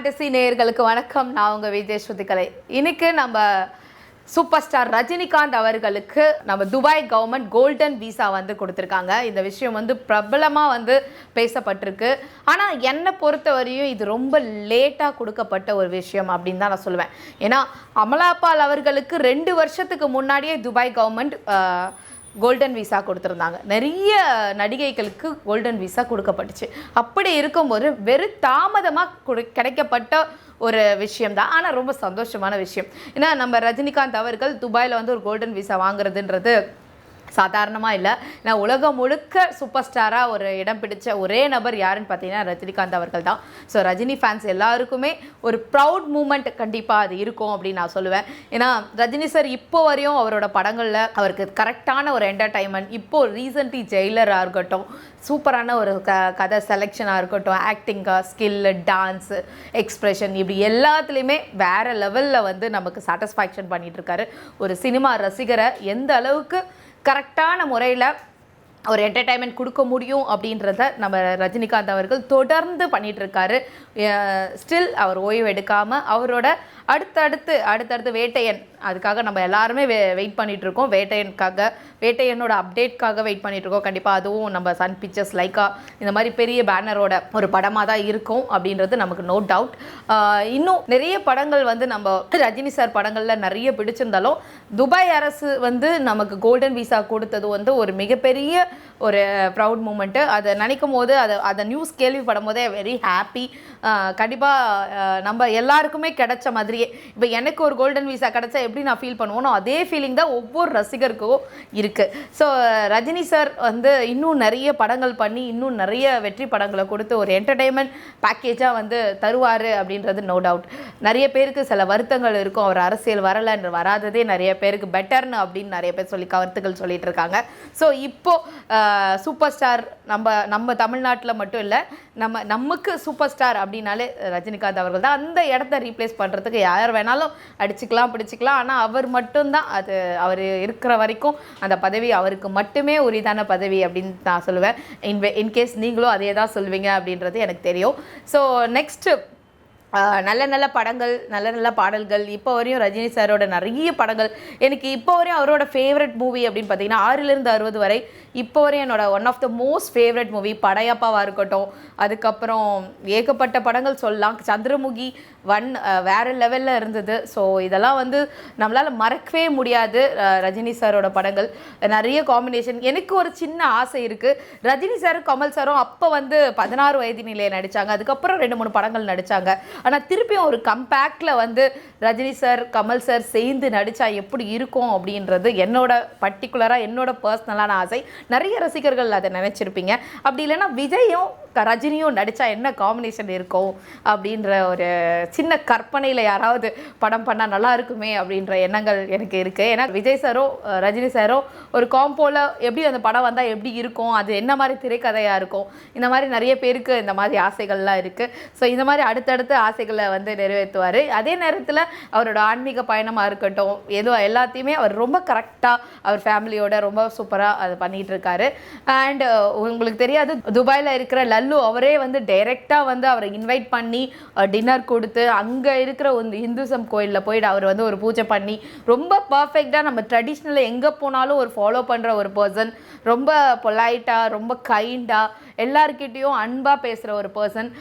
Fantasy நேயர்களுக்கு வணக்கம். நான் உங்கள் விஜய் ஸ்ருதிகலை. இன்னைக்கு நம்ம சூப்பர் ஸ்டார் ரஜினிகாந்த் அவர்களுக்கு நம்ம துபாய் கவர்மெண்ட் கோல்டன் விசா வந்து கொடுத்துருக்காங்க. இந்த விஷயம் வந்து பிரபலமாக வந்து பேசப்பட்டிருக்கு. ஆனால் என்னை பொறுத்தவரையும் இது ரொம்ப லேட்டாக கொடுக்கப்பட்ட ஒரு விஷயம் அப்படின்னு தான் நான் சொல்லுவேன். ஏன்னா அமலாபால் அவர்களுக்கு 2 வருஷத்துக்கு முன்னாடியே துபாய் கவர்மெண்ட் கோல்டன் விசா கொடுத்துருந்தாங்க. நிறைய நடிகைகளுக்கு கோல்டன் விசா கொடுக்கப்பட்டுச்சு. அப்படி இருக்கும்போது வெறும் தாமதமாக கிடைக்கப்பட்ட ஒரு விஷயம்தான். ஆனால் ரொம்ப சந்தோஷமான விஷயம். ஏன்னா நம்ம ரஜினிகாந்த் அவர்கள் துபாயில் வந்து ஒரு கோல்டன் விசா வாங்குறதுன்றது சாதாரணமாக இல்லை. ஏன்னா உலகம் முழுக்க சூப்பர் ஸ்டாராக ஒரு இடம் பிடிச்ச ஒரே நபர் யாருன்னு பார்த்தீங்கன்னா ரஜினிகாந்த் அவர்கள் தான். ஸோ ரஜினி ஃபேன்ஸ் எல்லாருக்குமே ஒரு ப்ரவுட் மூமெண்ட் கண்டிப்பாக அது இருக்கும் அப்படின்னு நான் சொல்லுவேன். ஏன்னா ரஜினி சார் இப்போ வரையும் அவரோட படங்களில் அவருக்கு கரெக்டான ஒரு என்டர்டைன்மெண்ட், இப்போது ரீசெண்ட்லி ஜெயிலராக இருக்கட்டும், சூப்பரான ஒரு கதை செலெக்ஷனாக இருக்கட்டும், ஆக்டிங்காக ஸ்கில்லு, டான்ஸு, எக்ஸ்ப்ரெஷன், இப்படி எல்லாத்துலேயுமே வேறு லெவலில் வந்து நமக்கு சாட்டிஸ்ஃபேக்ஷன் பண்ணிகிட்ருக்காரு. ஒரு சினிமா ரசிகரை எந்த அளவுக்கு கரெக்டான முறையில் ஒரு என்டர்டைன்மெண்ட் கொடுக்க முடியும் அப்படின்றத நம்ம ரஜினிகாந்த் அவர்கள் தொடர்ந்து பண்ணிகிட்ருக்காரு. ஸ்டில் அவர் ஓய்வு எடுக்காமல் அவரோட அடுத்தடுத்து வேட்டையன், அதுக்காக நம்ம எல்லாருமே வெயிட் பண்ணிகிட்ருக்கோம். வேட்டையனோட அப்டேட்காக வெயிட் பண்ணிகிட்ருக்கோம். கண்டிப்பாக அதுவும் நம்ம சன் பிக்சர்ஸ், லைக்கா இந்த மாதிரி பெரிய பேனரோட ஒரு படமாக தான் இருக்கும் அப்படின்றது நமக்கு நோ டவுட். இன்னும் நிறைய படங்கள் வந்து நம்ம ரஜினி சார் படங்களில் நிறைய பிடிச்சிருந்தாலும் துபாய் அரசு வந்து நமக்கு கோல்டன் விசா கொடுத்தது வந்து ஒரு மிகப்பெரிய ஒரு ப்ரவுட் மூமெண்ட்டு. அதை நினைக்கும் போது அதை நியூஸ் கேள்விப்படும் போதே வெரி ஹாப்பி. கண்டிப்பாக நம்ம எல்லாருக்குமே கிடைச்ச மாதிரியே இப்போ எனக்கு ஒரு கோல்டன் விசா கிடைச்சா எப்படி நான் ஃபீல் பண்ணுவோனோ அதே ஃபீலிங் தான் ஒவ்வொரு ரசிகருக்கும் இருக்குது. ஸோ ரஜினி சார் வந்து இன்னும் நிறைய படங்கள் பண்ணி இன்னும் நிறைய வெற்றி படங்களை கொடுத்து ஒரு என்டர்டெயின்மெண்ட் பேக்கேஜாக வந்து தருவார் அப்படின்றது நோ டவுட். நிறைய பேருக்கு சில வருத்தங்கள் இருக்கும், அவர் அரசியல் வரலைன்னு, வராததே நிறைய பேருக்கு பெட்டர்னு அப்படின்னு நிறைய பேர் கருத்துக்கள் சொல்லிட்டு இருக்காங்க. ஸோ இப்போது சூப்பர் ஸ்டார் நம்ம தமிழ்நாட்டில் மட்டும் இல்லை, நமக்கு சூப்பர் ஸ்டார் அப்படின்னாலே ரஜினிகாந்த் அவர்கள் தான். அந்த இடத்த ரீப்ளேஸ் பண்ணுறதுக்கு யார் வேணாலும் அடிச்சுக்கலாம் பிடிச்சிக்கலாம். ஆனால் அவர் மட்டும்தான், அது அவர் இருக்கிற வரைக்கும் அந்த பதவி அவருக்கு மட்டுமே உரிதான பதவி அப்படின்னு நான் சொல்லுவேன். இன்கேஸ் நீங்களும் அதே தான் சொல்லுவீங்க அப்படின்றது எனக்கு தெரியும். ஸோ நெக்ஸ்ட்டு நல்ல படங்கள், நல்ல பாடல்கள். இப்போ வரையும் ரஜினி சாரோட நிறைய படங்கள் எனக்கு இப்போ வரையும் அவரோட ஃபேவரட் மூவி அப்படின்னு பார்த்தீங்கன்னா 6லிருந்து 60 வரை இப்போ வரையும் என்னோட one of the most favourite movie படையப்பாவாக இருக்கட்டும். அதுக்கப்புறம் ஏகப்பட்ட படங்கள் சொல்லலாம். சந்திரமுகி 1 வேறு லெவலில் இருந்தது. ஸோ இதெல்லாம் வந்து நம்மளால் மறக்கவே முடியாது. ரஜினி சாரோட படங்கள் நிறைய காம்பினேஷன். எனக்கு ஒரு சின்ன ஆசை இருக்குது. ரஜினி சாரும் கமல் சாரும் அப்போ வந்து 16 வயது நிலையை நடித்தாங்க. அதுக்கப்புறம் 2-3 படங்கள் நடித்தாங்க. ஆனால் திருப்பியும் ஒரு கம்பேக்டில் வந்து ரஜினி சார் கமல் சார் சேர்ந்து நடித்தா எப்படி இருக்கும் அப்படின்றது பர்டிகுலராக என்னோட பர்சனலான ஆசை. நிறைய ரசிகர்கள் அதை நினச்சிருப்பீங்க. அப்படி இல்லைன்னா விஜயும் ரஜினியும் நடித்தா என்ன காம்பினேஷன் இருக்கும் அப்படின்ற ஒரு சின்ன கற்பனையில் யாராவது படம் பண்ணால் நல்லா இருக்குமே அப்படின்ற எண்ணங்கள் எனக்கு இருக்குது. ஏன்னா விஜய் சாரோ ரஜினி சாரோ ஒரு காம்போவில் எப்படி அந்த படம் வந்தால் எப்படி இருக்கும், அது என்ன மாதிரி திரைக்கதையாக இருக்கும், இந்த மாதிரி நிறைய பேருக்கு இந்த மாதிரி ஆசைகள்லாம் இருக்குது. ஸோ இந்த மாதிரி அடுத்தடுத்து ஆசைகளை வந்து நிறைவேற்றுவார். அதே நேரத்தில் அவரோட ஆன்மீக பயணமாக இருக்கட்டும், எல்லாத்தையுமே அவர் ரொம்ப கரெக்டாக அவர் ஃபேமிலியோட ரொம்ப சூப்பராக அதை பண்ணிகிட்டு இருக்காரு. அண்ட் உங்களுக்கு தெரியாது, துபாயில் இருக்கிற லல்லு அவரே வந்து டைரெக்டாக வந்து அவரை இன்வைட் பண்ணி டின்னர் கொடுத்து அங்கே இருக்கிற ஒரு இந்துசம் கோயிலில் போயிட்டு அவர் வந்து ஒரு பூஜை பண்ணி ரொம்ப பர்ஃபெக்டாக நம்ம ட்ரெடிஷ்னலில் எங்கே போனாலும் ஒரு ஃபாலோ பண்ணுற ஒரு பர்சன், ரொம்ப பொலைட்டாக ரொம்ப கைண்டாக எல்லாருக்கிட்டேயும் அன்பாக பேசுகிற ஒரு பர்சன்,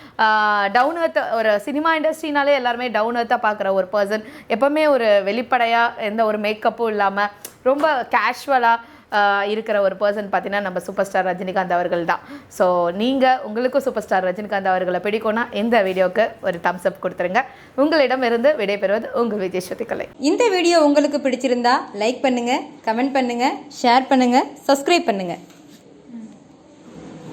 டவுன் அர்த், ஒரு சினிமா இண்டஸ்ட்ரினாலே எல்லாருமே டவுன் அர்த்தாக பார்க்குற ஒரு பர்சன், எப்போவுமே ஒரு வெளிப்படையாக எந்த ஒரு மேக்கப்பும் இல்லாமல் ரொம்ப கேஷுவலாக இருக்கிற ஒரு பர்சன் பார்த்தீங்கன்னா நம்ம சூப்பர் ஸ்டார் ரஜினிகாந்த் அவர்கள் தான். ஸோ உங்களுக்கும் சூப்பர் ஸ்டார் ரஜினிகாந்த் அவர்களை பிடிக்கும்னா இந்த வீடியோவுக்கு ஒரு தம்ஸ் அப் கொடுத்துருங்க. உங்களிடமிருந்து விடைபெறுவது உங்கள் விஜய் ஸ்ருதிகலை. இந்த வீடியோ உங்களுக்கு பிடிச்சிருந்தா லைக் பண்ணுங்கள், கமெண்ட் பண்ணுங்கள், ஷேர் பண்ணுங்கள், சப்ஸ்கிரைப் பண்ணுங்கள்.